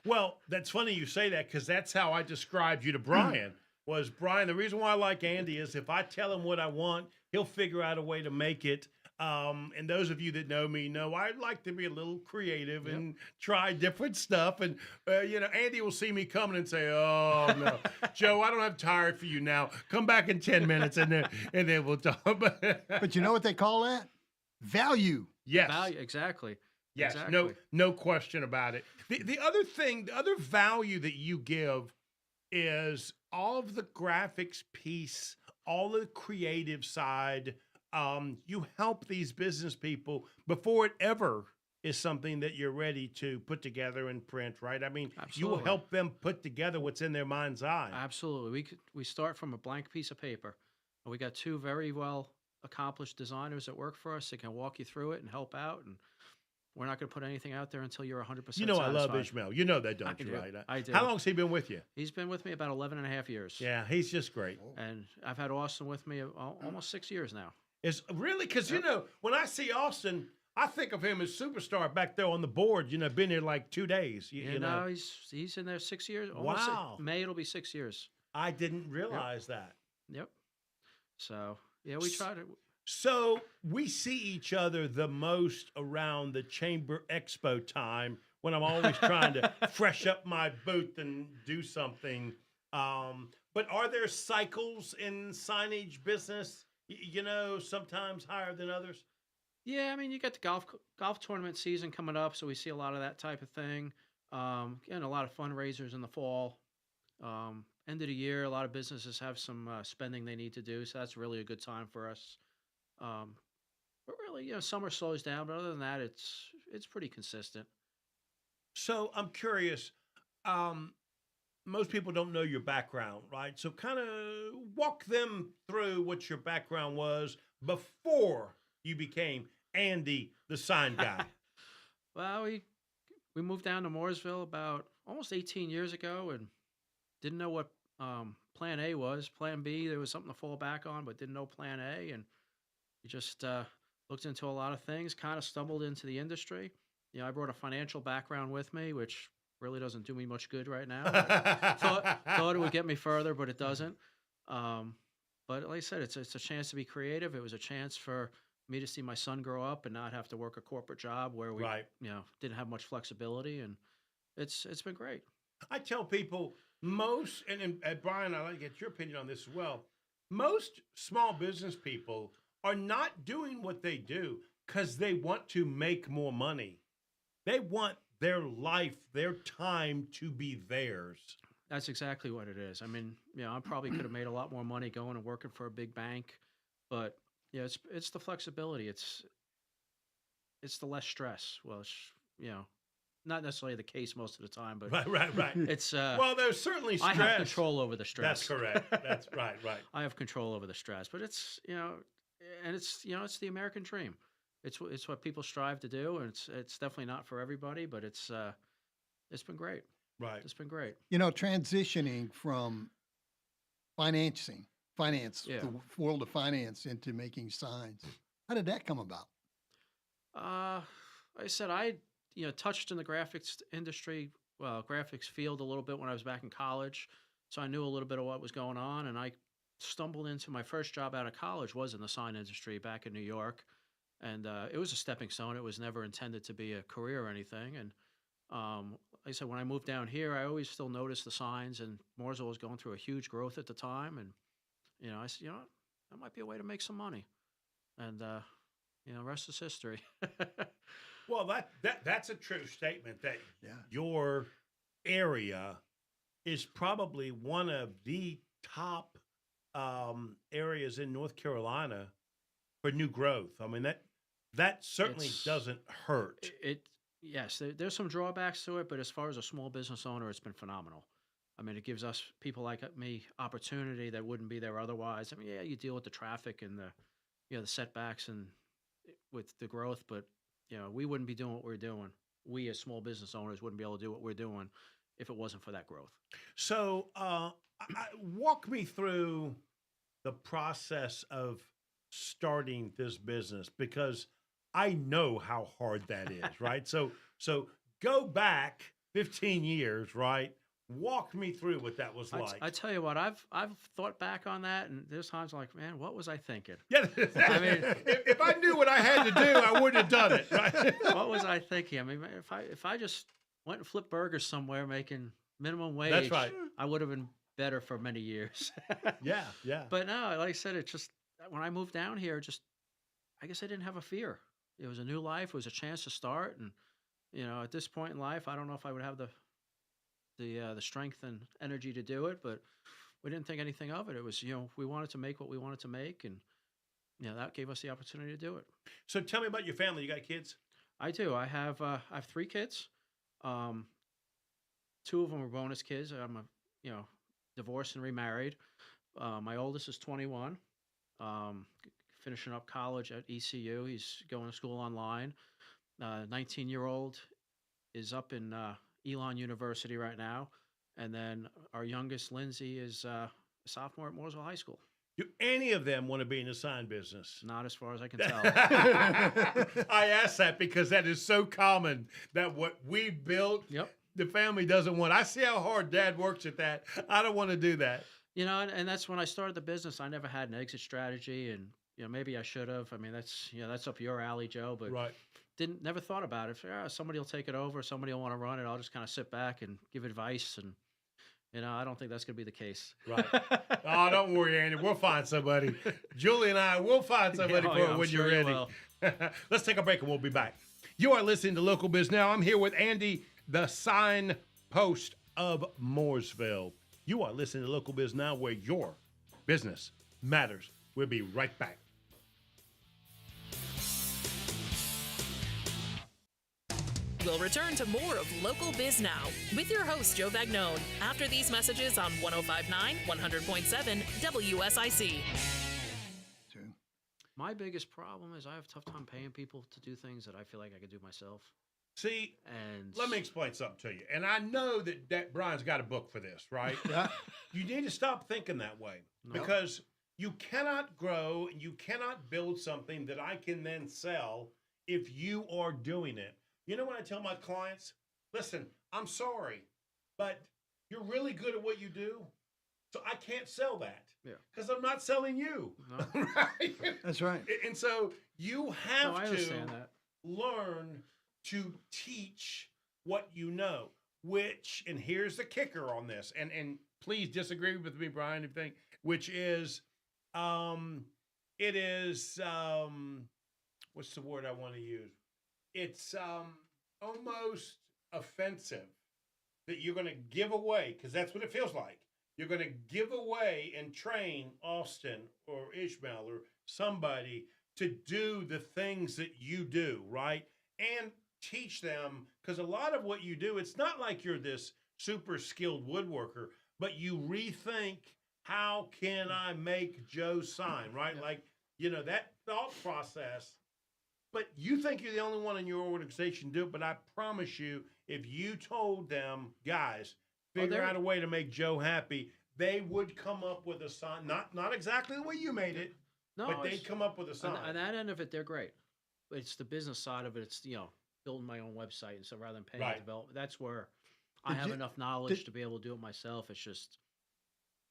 E: Well, that's funny you say that because that's how I described you to Brian. Was Brian, the reason why I like Andy is if I tell him what I want, he'll figure out a way to make it. And those of you that know me know I like to be a little creative and try different stuff. And, Andy will see me coming and say, oh, no, Joe, I don't have time for you now. Come back in 10 minutes and then we'll talk.
F: But you know what they call that? Value.
E: Yes.
L: Value, exactly.
E: Yes,
L: exactly.
E: No question about it. The other value that you give is all of the graphics piece, all the creative side. You help these business people before it ever is something that you're ready to put together and print, right? I mean,
L: Absolutely.
E: You will help them put together what's in their mind's eye.
L: Absolutely. We start from a blank piece of paper. And we got 2 very well accomplished designers that work for us that can walk you through it and help out. And we're not going to put anything out there until you're 100% satisfied.
E: I love Ishmael. You know that, don't you, right?
L: I do.
E: How long's he been with you?
L: He's been with me about 11 and a half years.
E: Yeah, he's just great.
L: And I've had Austin with me almost 6 years now.
E: Is really because when I see Austin, I think of him as superstar back there on the board. Been there like 2 days. You know,
L: he's in there 6 years.
E: Wow,
L: May it'll be 6 years.
E: I didn't realize that.
L: Yep. So we try to.
E: So we see each other the most around the Chamber Expo time when I'm always trying to fresh up my booth and do something. But are there cycles in signage business? Sometimes higher than others.
L: Yeah, I mean, you got the golf tournament season coming up, so we see a lot of that type of thing. And a lot of fundraisers in the fall. End of the year, a lot of businesses have some spending they need to do, so that's really a good time for us. But really, summer slows down, but other than that, it's pretty consistent.
E: So I'm curious. most people don't know your background, right? So kind of walk them through what your background was before you became Andy, the sign guy.
L: Well, we moved down to Mooresville about almost 18 years ago and didn't know what Plan A was. Plan B, there was something to fall back on, but didn't know Plan A. And we just looked into a lot of things, kind of stumbled into the industry. You know, I brought a financial background with me, which really doesn't do me much good right now. Thought it would get me further, but it doesn't. But like I said, it's a chance to be creative. It was a chance for me to see my son grow up and not have to work a corporate job where we, didn't have much flexibility, and it's been great.
E: I tell people most, and Brian, I'd like to get your opinion on this as well. Most small business people are not doing what they do because they want to make more money. They want their life, their time to be theirs.
L: That's exactly what it is. I mean, I probably could have made a lot more money going and working for a big bank, but it's the flexibility. It's the less stress. Well, it's, not necessarily the case most of the time, but
E: right.
L: It's
E: well, there's certainly stress.
L: I have control over the stress.
E: That's correct. That's right.
L: I have control over the stress, but it's and it's it's the American dream. It's what people strive to do, and it's definitely not for everybody, but it's been great.
E: Right.
L: It's been great.
F: Transitioning from finance, the world of finance into making signs. How did that come about?
L: Like I said, I touched in the graphics industry, graphics field a little bit when I was back in college, so I knew a little bit of what was going on, and I stumbled into my first job out of college was in the sign industry back in New York, and it was a stepping stone. It was never intended to be a career or anything, and like I said, when I moved down here, I always still noticed the signs, and Mooresville was going through a huge growth at the time, and I said, that might be a way to make some money, and rest is history.
E: Well, that's a true statement. That your area is probably one of the top areas in North Carolina for new growth. I mean, that certainly doesn't hurt.
L: Yes, there's some drawbacks to it, but as far as a small business owner, it's been phenomenal. I mean, it gives us people like me opportunity that wouldn't be there otherwise. I mean, you deal with the traffic and the setbacks and with the growth, but we wouldn't be doing what we're doing. We as small business owners wouldn't be able to do what we're doing if it wasn't for that growth.
E: So, walk me through the process of starting this business, because I know how hard that is, right? So go back 15 years, right? Walk me through what that was like.
L: I tell you what, I've thought back on that, and there's times like, man, what was I thinking?
E: Yeah, I mean, if I knew what I had to do, I wouldn't have done it, right?
L: What was I thinking? I mean, if I just went and flipped burgers somewhere making minimum wage,
E: that's right,
L: I would have been better for many years.
E: Yeah.
L: But no, like I said, it just when I moved down here, I guess I didn't have a fear. It was a new life. It was a chance to start, and at this point in life, I don't know if I would have the strength and energy to do it, but we didn't think anything of it. It was, we wanted to make what we wanted to make, and that gave us the opportunity to do it.
E: So tell me about your family. You got kids?
L: I do. I have 3 kids. 2 of them are bonus kids. I'm divorced and remarried. My oldest is 21, finishing up college at ECU. He's going to school online. 19-year-old is up in Elon University right now, and then our youngest, Lindsay, is a sophomore at Mooresville High School.
E: Do any of them want to be in the sign business?
L: Not as far as I can tell.
E: I ask that because that is so common, that what we built, the family doesn't want. I see how hard Dad works at that. I don't want to do that.
L: And that's when I started the business. I never had an exit strategy, and maybe I should have. I mean, that's up your alley, Joe, but
E: right.
L: Never thought about it. Somebody will take it over. Somebody will want to run it. I'll just kind of sit back and give advice. And, I don't think that's going to be the case.
E: Right. Oh, don't worry, Andy. We'll find somebody. Julie and I will find somebody for it when you're ready. Let's take a break and we'll be back. You are listening to Local Biz Now. I'm here with Andy, the sign post of Mooresville. You are listening to Local Biz Now, where your business matters. We'll be right back.
G: We'll return to more of Local Biz Now with your host, Joe Vagnone, after these messages on 105.9, 100.7 WSIC.
L: My biggest problem is I have a tough time paying people to do things that I feel like I could do myself.
E: See,
L: and
E: let me explain something to you. And I know that Brian's got a book for this, right?
F: Yeah.
E: You need to stop thinking that way because you cannot grow and you cannot build something that I can then sell if you are doing it. You know what I tell my clients? Listen, I'm sorry, but you're really good at what you do, so I can't sell that.
L: Yeah.
E: Because I'm not selling you.
L: No.
E: Right?
F: That's right.
E: And so you have
L: I
E: to
L: understand that.
E: learn to teach what you know, which, and here's the kicker on this, and please disagree with me, Brian, if you think, which is, it is, what's the word I want to use? It's almost offensive that you're going to give away, because that's what it feels like. You're going to give away and train Austin or Ishmael or somebody to do the things that you do, right? And teach them, because a lot of what you do, it's not like you're this super skilled woodworker, but you rethink, how can I make Joe sign, right? Yeah. Like, you know, that thought process. But you think you're the only one in your organization do it, but I promise you, if you told them, guys, figure out a way to make Joe happy, they would come up with a sign. Not exactly the way you made it, but they'd come up with a sign.
L: On that end of it, they're great. It's the business side of it. It's, you know, building my own website. And so rather than paying development, that's where I have enough knowledge to be able to do it myself. It's just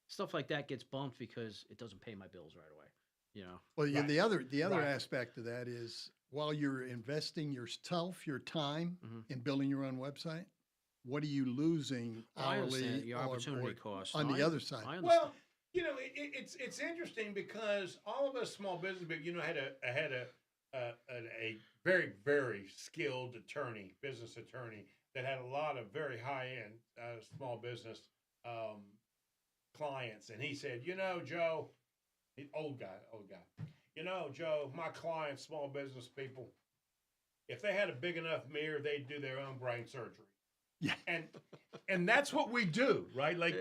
L: stuff like that gets bumped because it doesn't pay my bills right away. You know.
F: Well, the other aspect of that is while you're investing yourself, your time in building your own website, what are you losing hourly
L: your opportunity cost
F: on the other side?
E: Well, you know, it's interesting because all of us small business people, you know, had a very, very skilled business attorney that had a lot of very high end small business clients, and he said, you know, Joe, old guy, you know, Joe, my clients, small business people, if they had a big enough mirror, they'd do their own brain surgery. Yeah, and that's what we do, right? Like,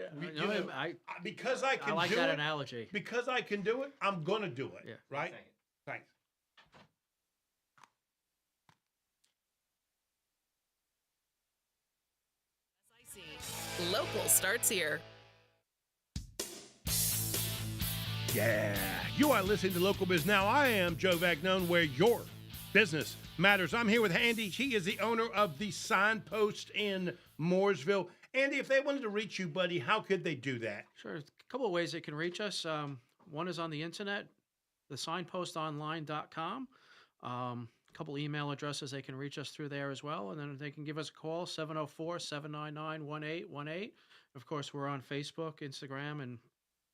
E: because I can.
L: I like that analogy.
E: Because I can do it, I'm gonna do it. Yeah. Right. Thanks.
G: Local starts here.
E: Yeah, you are listening to Local Biz Now. I am Joe Vagnone, where your business matters. I'm here with Andy. He is the owner of the Signpost in Mooresville. Andy, if they wanted to reach you, buddy, how could they do that?
L: Sure. A couple of ways they can reach us. One is on the internet, thesignpostonline.com. A couple email addresses they can reach us through there as well. And then they can give us a call, 704-799-1818. Of course, we're on Facebook, Instagram, and,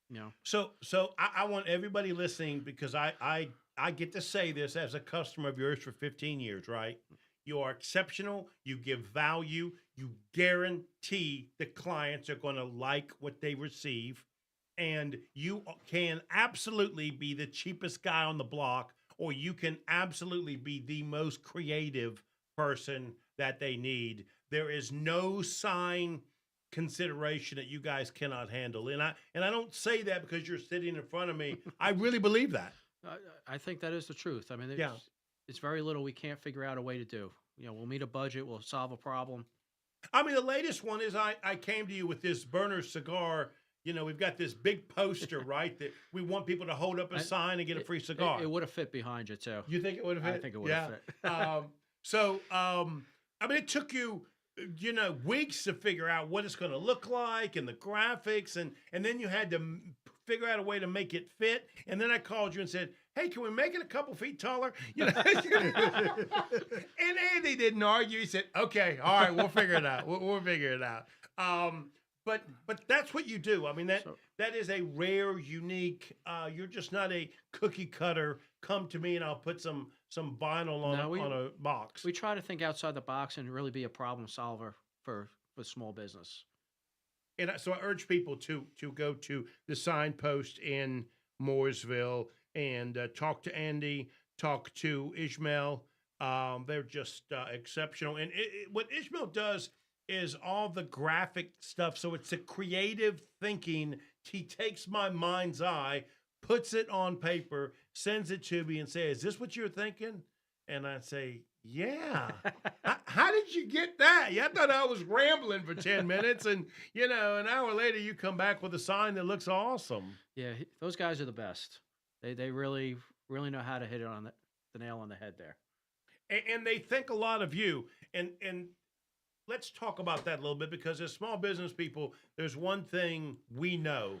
L: you know.
E: So I want everybody listening, because I get to say this as a customer of yours for 15 years, right? You are exceptional. You give value. You guarantee the clients are going to like what they receive. And you can absolutely be the cheapest guy on the block, or you can absolutely be the most creative person that they need. There is no sign consideration that you guys cannot handle. And I don't say that because you're sitting in front of me. I really believe that.
L: I think that is the truth. I mean, it's very little we can't figure out a way to do. You know, we'll meet a budget, we'll solve a problem.
E: I mean, the latest one is I came to you with this burner cigar. You know, we've got this big poster, right, that we want people to hold up a sign and get a free cigar.
L: It would have fit behind you, too.
E: You think it would have fit?
L: I think it would have fit.
E: I mean, it took you, you know, weeks to figure out what it's going to look like and the graphics, and then you had to figure out a way to make it fit. And then I called you and said, hey, can we make it a couple feet taller? You know, and Andy didn't argue. He said, okay, all right, we'll figure it out. We'll figure it out. But that's what you do. I mean, that is a rare, unique. You're just not a cookie cutter. Come to me and I'll put some vinyl on a box.
L: We try to think outside the box and really be a problem solver for small business.
E: And so I urge people to go to the Signpost in Mooresville and talk to Andy, talk to Ishmael, They're just exceptional. And what Ishmael does is all the graphic stuff. So it's a creative thinking. He takes my mind's eye, puts it on paper, sends it to me and says, is this what you're thinking? And I say, yeah. How did you get that? Yeah, I thought I was rambling for 10 minutes. And, an hour later, you come back with a sign that looks awesome.
L: Yeah, those guys are the best. They really, really know how to hit it on the nail on the head there.
E: And they think a lot of you. And let's talk about that a little bit, because as small business people, there's one thing we know.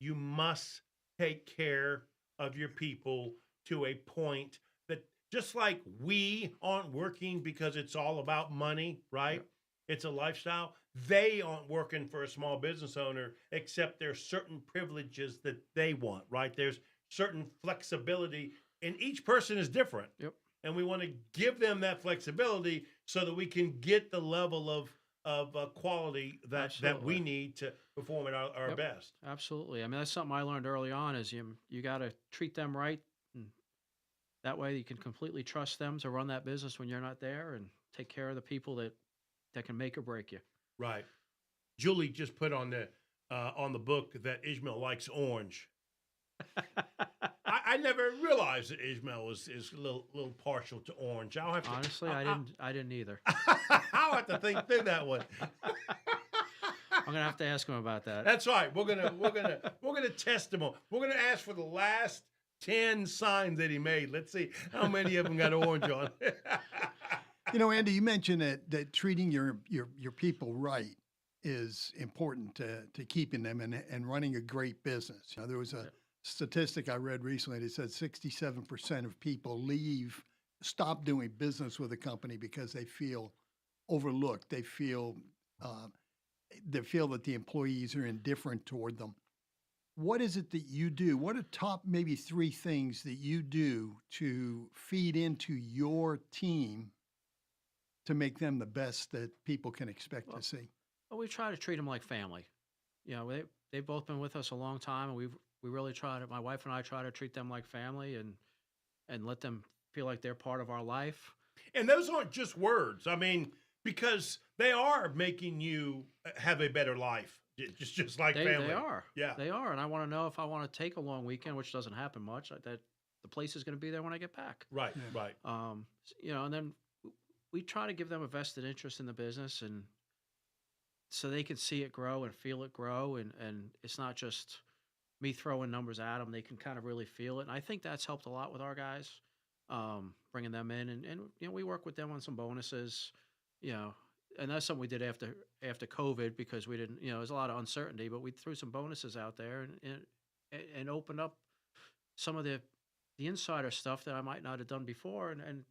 E: You must take care of your people to a point that, just like we aren't working because it's all about money, right? Yep. It's a lifestyle. They aren't working for a small business owner, except there's certain privileges that they want, right? There's certain flexibility, and each person is different.
L: Yep.
E: And we want to give them that flexibility so that we can get the level of quality that we need to perform at our best.
L: Absolutely. I mean, that's something I learned early on, is you got to treat them right. And that way you can completely trust them to run that business when you're not there, and take care of the people that can make or break you.
E: Right. Julie just put on the book that Ishmael likes orange. I never realized that Ishmael is a little partial to orange. I'll have to,
L: honestly, I didn't either.
E: I'll have to think through that one.
L: I'm gonna have to ask him about that.
E: That's right. We're gonna test him on. We're gonna ask for the last 10 signs that he made. Let's see how many of them got orange on.
F: Andy, you mentioned that treating your people right is important to keeping them and running a great business. There was a statistic I read recently that said 67% of people stop doing business with a company because they feel overlooked. They feel that the employees are indifferent toward them. What is it that you do? What are top maybe 3 things that you do to feed into your team to make them the best that people can expect to see?
L: Well, we try to treat them like family. They've both been with us a long time, and we really try to. My wife and I try to treat them like family, and let them feel like they're part of our life.
E: And those aren't just words. I mean, because they are making you have a better life, just like family.
L: They are.
E: Yeah,
L: they are. And I want to know if I want to take a long weekend, which doesn't happen much, that the place is going to be there when I get back.
E: Right. Right.
L: And then we try to give them a vested interest in the business, and so they can see it grow and feel it grow, and it's not just me throwing numbers at them. They can kind of really feel it, and I think that's helped a lot with our guys, bringing them in, and we work with them on some bonuses, and that's something we did after COVID, because we didn't, there's a lot of uncertainty, but we threw some bonuses out there and opened up some of the insider stuff that I might not have done before, and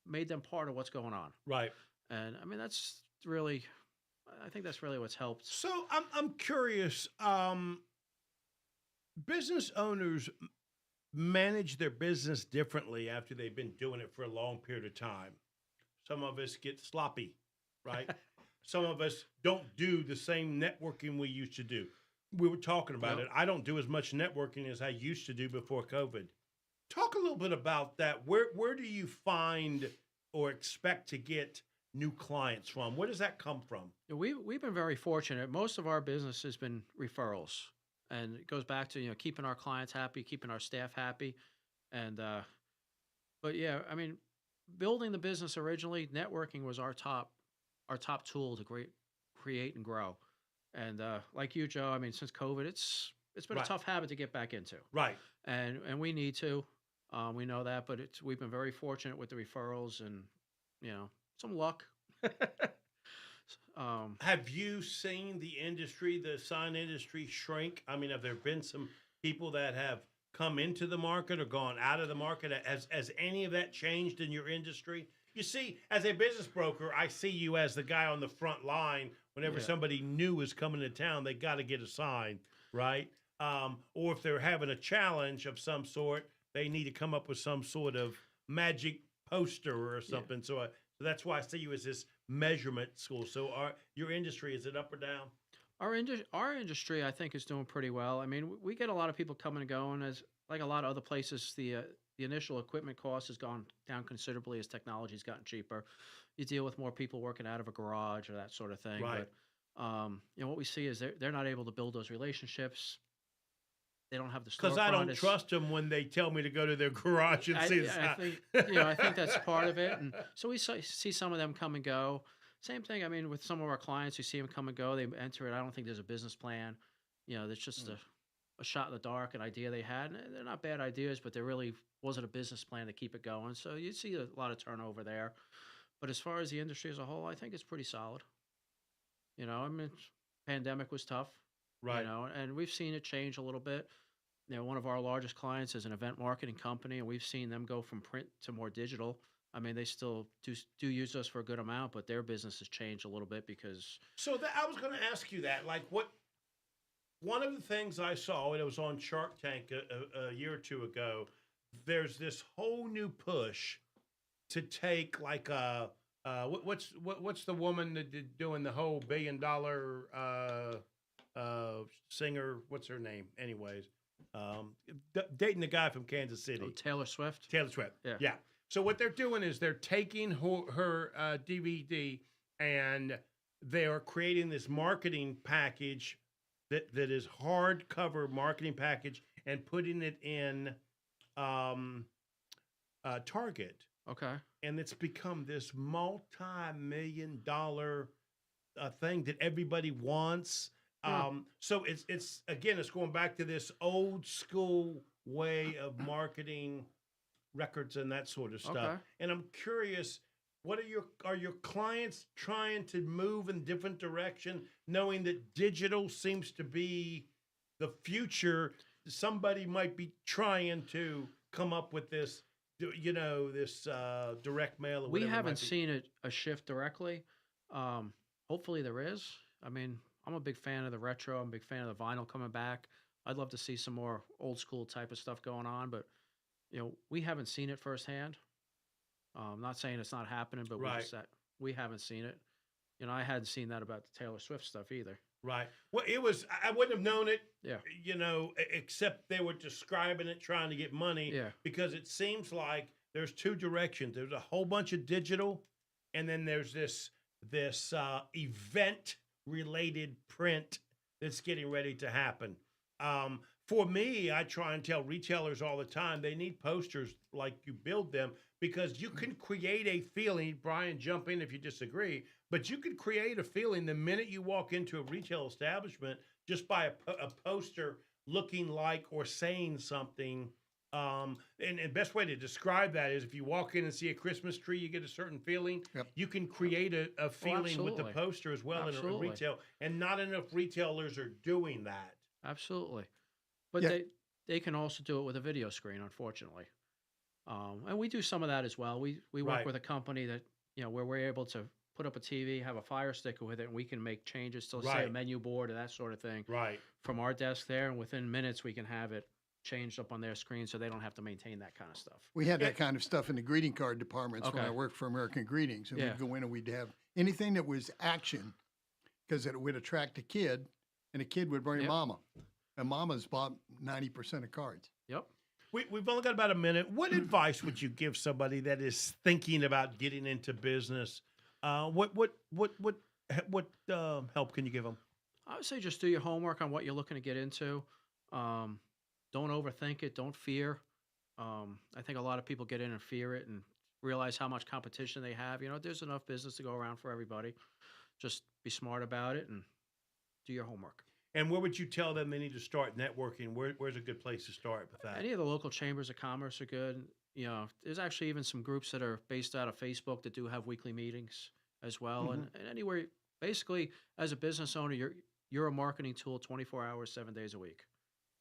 L: made them part of what's going on.
E: Right.
L: And I mean, I think that's really what's helped.
E: So I'm curious. Business owners manage their business differently after they've been doing it for a long period of time. Some of us get sloppy, right? Some of us don't do the same networking we used to do. We were talking about it. I don't do as much networking as I used to do before COVID. Talk a little bit about that. Where do you find or expect to get new clients from? Where does that come from?
L: We've been very fortunate. Most of our business has been referrals, and it goes back to keeping our clients happy, keeping our staff happy, and but yeah, I mean, building the business originally, networking was our top tool to create and grow, and like you, Joe, I mean, since COVID, it's been a tough habit to get back into,
E: right?
L: And we need to. We know that, but we've been very fortunate with the referrals and, some luck.
E: Have you seen the sign industry shrink? I mean, have there been some people that have come into the market or gone out of the market? Has any of that changed in your industry? You see, as a business broker, I see you as the guy on the front line. Whenever somebody new is coming to town, they got to get a sign, right? Or if they're having a challenge of some sort, they need to come up with some sort of magic poster or something. So that's why I see you as this measurement school. So your industry, is it up or down?
L: Our industry, I think, is doing pretty well. I mean, we get a lot of people coming and going, as like a lot of other places. The the initial equipment cost has gone down considerably as technology's gotten cheaper. You deal with more people working out of a garage or that sort of thing.
E: Right.
L: But what we see is they're not able to build those relationships. They don't have the
E: Because
L: storefront.
E: I don't trust them when they tell me to go to their garage and see the
L: I think that's part of it. And so we see some of them come and go. Same thing. I mean, with some of our clients, we see them come and go. They enter it. I don't think there's a business plan. It's just a shot in the dark, an idea they had. And they're not bad ideas, but there really wasn't a business plan to keep it going. So you see a lot of turnover there. But as far as the industry as a whole, I think it's pretty solid. Pandemic was tough.
E: Right.
L: And we've seen it change a little bit. One of our largest clients is an event marketing company, and we've seen them go from print to more digital. I mean, they still do use us for a good amount, but their business has changed a little bit because.
E: So I was going to ask you that. Like, one of the things I saw, and it was on Shark Tank a year or two ago, there's this whole new push to take like what's the woman that did doing the whole $1 billion singer? What's her name? Anyways, dating the guy from Kansas City.
L: Oh, Taylor Swift.
E: Taylor Swift. Yeah. So what they're doing is they're taking her DVD and they are creating this marketing package that is hardcover marketing package and putting it in Target.
L: Okay.
E: And it's become this multi-million-dollar thing that everybody wants. So it's again, it's going back to this old school way of marketing records and that sort of stuff.
L: Okay.
E: And I'm curious, are your clients trying to move in different direction, knowing that digital seems to be the future? Somebody might be trying to come up with this, this direct mail. Or
L: we
E: whatever
L: haven't seen a shift directly. Hopefully there is. I mean, I'm a big fan of the retro. I'm a big fan of the vinyl coming back. I'd love to see some more old school type of stuff going on, but we haven't seen it firsthand. I'm not saying it's not happening, but we haven't seen it. I hadn't seen that about the Taylor Swift stuff either.
E: Right. Well, I wouldn't have known it.
L: Yeah.
E: Except they were describing it, trying to get money.
L: Yeah.
E: Because it seems like there's two directions. There's a whole bunch of digital, and then there's this event-related print that's getting ready to happen. For me, I try and tell retailers all the time they need posters like you build them because you can create a feeling. Brian, jump in if you disagree, but you can create a feeling the minute you walk into a retail establishment just by a poster looking like or saying something. And the best way to describe that is if you walk in and see a Christmas tree, you get a certain feeling.
F: Yep.
E: You can create a feeling with the poster as well in retail, and not enough retailers are doing that.
L: Absolutely. But they can also do it with a video screen, unfortunately. And we do some of that as well. We work with a company that, where we're able to put up a TV, have a Fire Stick with it, and we can make changes to, say, a menu board or that sort of thing.
E: Right.
L: From our desk there, and within minutes we can have it changed up on their screen so they don't have to maintain that kind of stuff.
F: We had that kind of stuff in the greeting card departments when I worked for American Greetings. And we'd go in and we'd have anything that was action because it would attract a kid, and a kid would bring mama. And mama's bought 90% of cards.
L: Yep.
E: We've only got about a minute. What advice would you give somebody that is thinking about getting into business? What help can you give them?
L: I would say just do your homework on what you're looking to get into. Don't overthink it. Don't fear. I think a lot of people get in and fear it and realize how much competition they have. There's enough business to go around for everybody. Just be smart about it and do your homework.
E: And where would you tell them they need to start networking? Where's a good place to start with that?
L: Any of the local chambers of commerce are good. There's actually even some groups that are based out of Facebook that do have weekly meetings as well. Mm-hmm. And anywhere, basically, as a business owner, you're a marketing tool 24 hours, 7 days a week.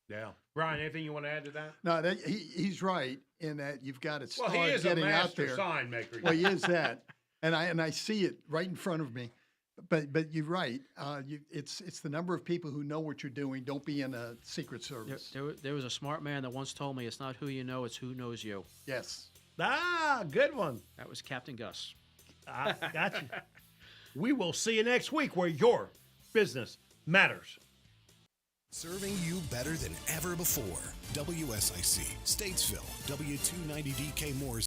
E: Yeah. Brian, anything you want to add to that?
F: No, he's right in that you've got to start
E: he is
F: getting
E: a master
F: out there.
E: Sign maker.
F: Well, he is that. And I see it right in front of me. But you're right. It's the number of people who know what you're doing. Don't be in a secret service.
L: There was a smart man that once told me, it's not who you know, it's who knows you.
F: Yes.
E: Good one.
L: That was Captain Gus.
E: Got you. We will see you next week where your business matters.
H: Serving you better than ever before. WSIC, Statesville, W290DK Moore's